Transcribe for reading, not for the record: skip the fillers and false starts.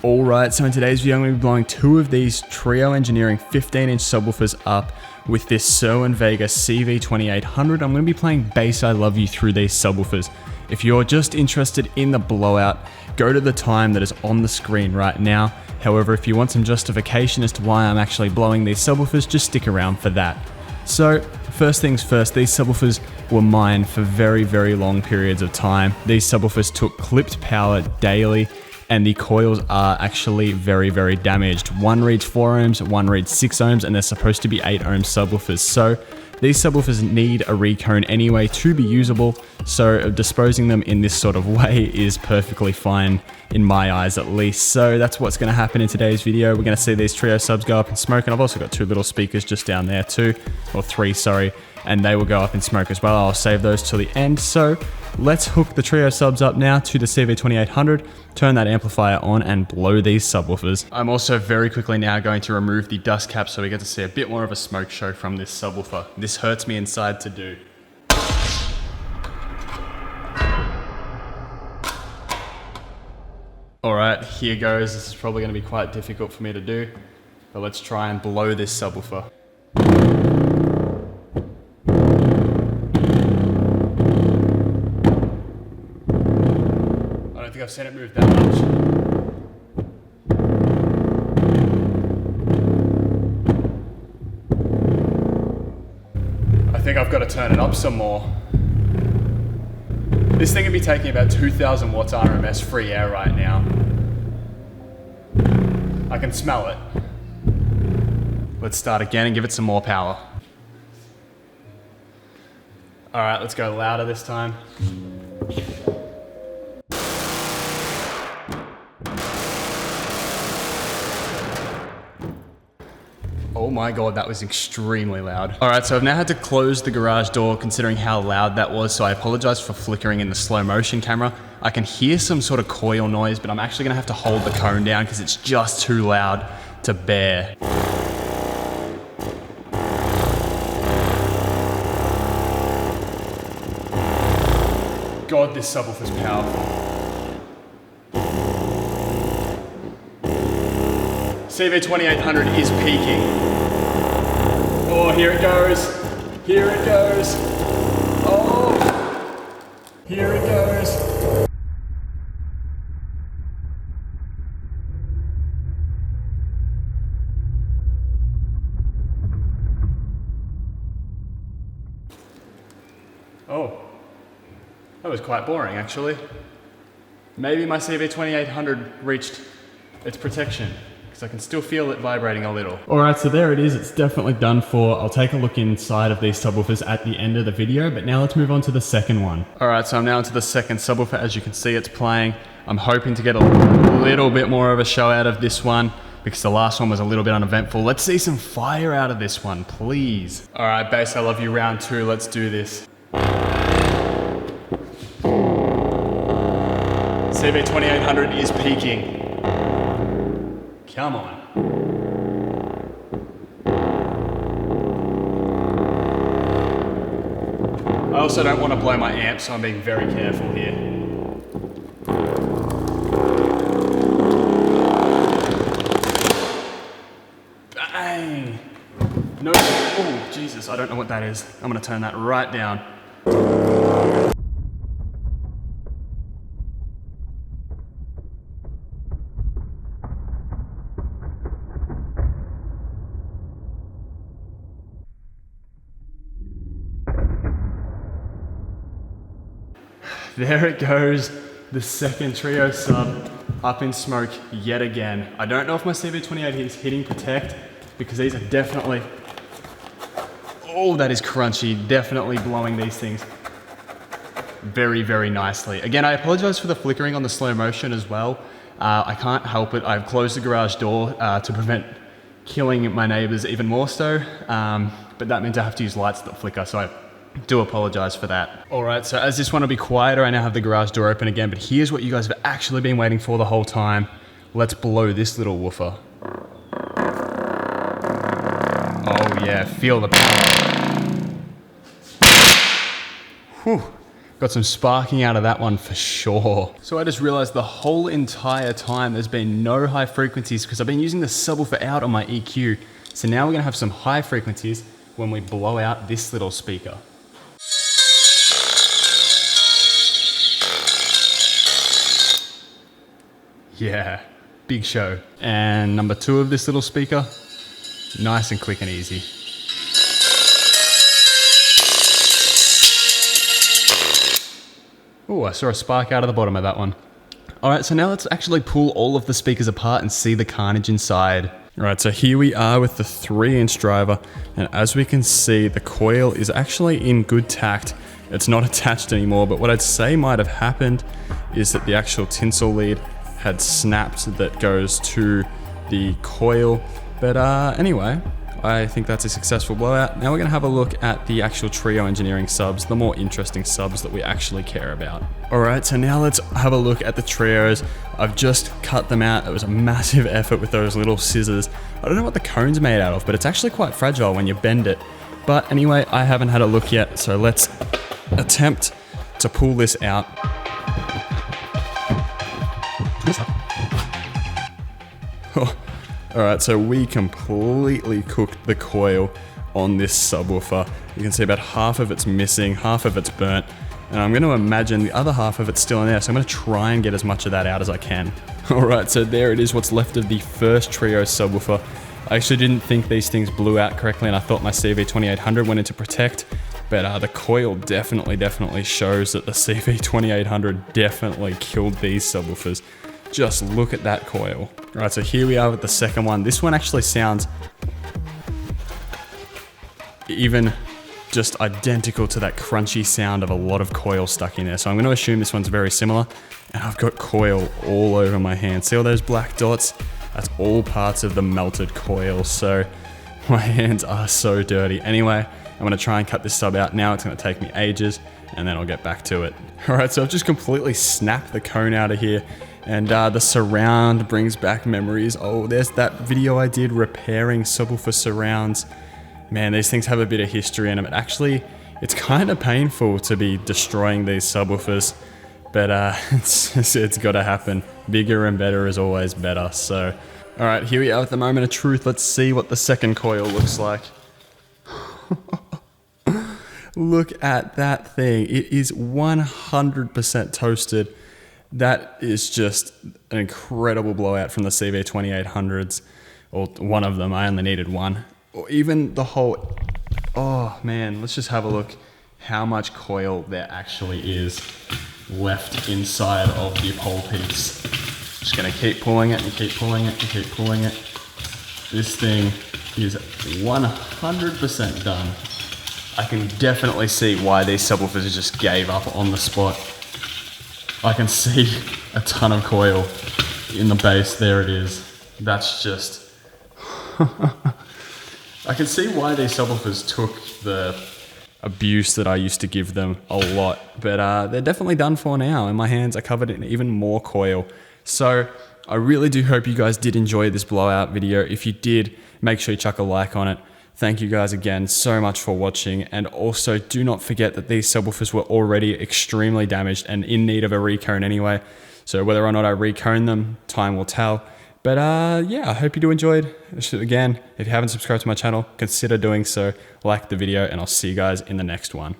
Alright, so in today's video I'm going to be blowing two of these Trio Engineering 15-inch subwoofers up with this Sir & Vega CV2800. I'm going to be playing Bass I Love You through these subwoofers. If you're just interested in the blowout, go to the time that is on the screen right now. However, if you want some justification as to why I'm actually blowing these subwoofers, just stick around for that. So, first things first, these subwoofers were mine for very, very long periods of time. These subwoofers took clipped power daily, and the coils are actually very, very damaged. One reads 4 ohms, one reads 6 ohms, and they're supposed to be 8 ohm subwoofers. So these subwoofers need a recone anyway to be usable, so disposing them in this sort of way is perfectly fine in my eyes at least. So that's what's going to happen in today's video. We're going to see these Trio subs go up in smoke, and I've also got 2 little speakers just down there too, or 3, sorry, and they will go up in smoke as well. I'll save those till the end. So let's hook the Trio subs up now to the CV2800, turn that amplifier on and blow these subwoofers. I'm also very quickly now going to remove the dust cap so we get to see a bit more of a smoke show from this subwoofer. This hurts me inside to do. Alright, here goes. This is probably going to be quite difficult for me to do, but let's try and blow this subwoofer. I don't think I've seen it move that much. I think I've got to turn it up some more. This thing would be taking about 2000 watts RMS free air right now. I can smell it. Let's start again and give it some more power. Alright, let's go louder this time. Oh my god, that was extremely loud. Alright, so I've now had to close the garage door considering how loud that was, so I apologize for flickering in the slow motion camera. I can hear some sort of coil noise, but I'm actually gonna have to hold the cone down because it's just too loud to bear. God, this subwoofer's powerful. CV2800 is peaking. Oh, here it goes. Here it goes. Oh, here it goes. Oh, that was quite boring actually. Maybe my CV2800 reached its protection, because I can still feel it vibrating a little. Alright, so there it is. It's definitely done for. I'll take a look inside of these subwoofers at the end of the video, but now let's move on to the second one. Alright, so I'm now into the second subwoofer. As you can see, it's playing. I'm hoping to get a little bit more of a show out of this one, because the last one was a little bit uneventful. Let's see some fire out of this one, please. Alright, Bass I Love You round 2. Let's do this. CV2800 is peaking. Come on. I also don't want to blow my amp, so I'm being very careful here. Bang! No, oh Jesus, I don't know what that is. I'm going to turn that right down. There it goes, the second Trio sub up in smoke yet again. I don't know if my CV28 is hitting protect, because these are definitely, oh, that is crunchy, definitely blowing these things very, very nicely. Again, I apologize for the flickering on the slow motion as well. I can't help it. I've closed the garage door to prevent killing my neighbors even more so, but that means I have to use lights that flicker, so I do apologize for that. Alright, so as this one will be quieter, I now have the garage door open again, but here's what you guys have actually been waiting for the whole time. Let's blow this little woofer. Oh yeah, feel the power. Whew. Got some sparking out of that one for sure. So I just realized the whole entire time there's been no high frequencies because I've been using the subwoofer out on my EQ. So now we're gonna have some high frequencies when we blow out this little speaker. Yeah, big show. And number 2 of this little speaker, nice and quick and easy. Oh, I saw a spark out of the bottom of that one. All right, so now let's actually pull all of the speakers apart and see the carnage inside. All right, so here we are with the 3-inch driver. And as we can see, the coil is actually in good tact. It's not attached anymore, but what I'd say might have happened is that the actual tinsel lead had snapped that goes to the coil. But anyway, I think that's a successful blowout. Now we're gonna have a look at the actual Trio engineering subs, the more interesting subs that we actually care about. All right, so now let's have a look at the Trios. I've just cut them out. It was a massive effort with those little scissors. I don't know what the cone's made out of, but it's actually quite fragile when you bend it. But anyway, I haven't had a look yet, so let's attempt to pull this out. All right, so we completely cooked the coil on this subwoofer. You can see about half of it's missing, half of it's burnt, and I'm gonna imagine the other half of it's still in there, so I'm gonna try and get as much of that out as I can. All right, so there it is, what's left of the first Trio subwoofer. I actually didn't think these things blew out correctly, and I thought my CV2800 went into protect, but the coil definitely shows that the CV2800 definitely killed these subwoofers. Just look at that coil. All right, so here we are with the second one. This one actually sounds even just identical to that crunchy sound of a lot of coil stuck in there. So I'm gonna assume this one's very similar. And I've got coil all over my hand. See all those black dots? That's all parts of the melted coil. So my hands are so dirty. Anyway, I'm gonna try and cut this sub out now. It's gonna take me ages and then I'll get back to it. All right, so I've just completely snapped the cone out of here. And the surround brings back memories. Oh, there's that video I did repairing subwoofer surrounds. Man, these things have a bit of history in them. It's kind of painful to be destroying these subwoofers, but it's got to happen. Bigger and better is always better. So, all right, here we are at the moment of truth. Let's see what the second coil looks like. Look at that thing. It is 100% toasted. That is just an incredible blowout from the CV2800s, or one of them. I only needed one. Or even the whole, oh man, let's just have a look how much coil there actually is left inside of the pole piece. Just gonna keep pulling it and keep pulling it and keep pulling it. This thing is 100% done. I can definitely see why these subwoofers just gave up on the spot. I can see a ton of coil in the base. There it is. That's just... I can see why these subwoofers took the abuse that I used to give them a lot, but they're definitely done for now, and my hands are covered in even more coil. So I really do hope you guys did enjoy this blowout video. If you did, make sure you chuck a like on it. Thank you guys again so much for watching, and also do not forget that these subwoofers were already extremely damaged and in need of a recone anyway. So whether or not I recone them, time will tell. But yeah, I hope you do enjoyed. Again, if you haven't subscribed to my channel, consider doing so. Like the video, and I'll see you guys in the next one.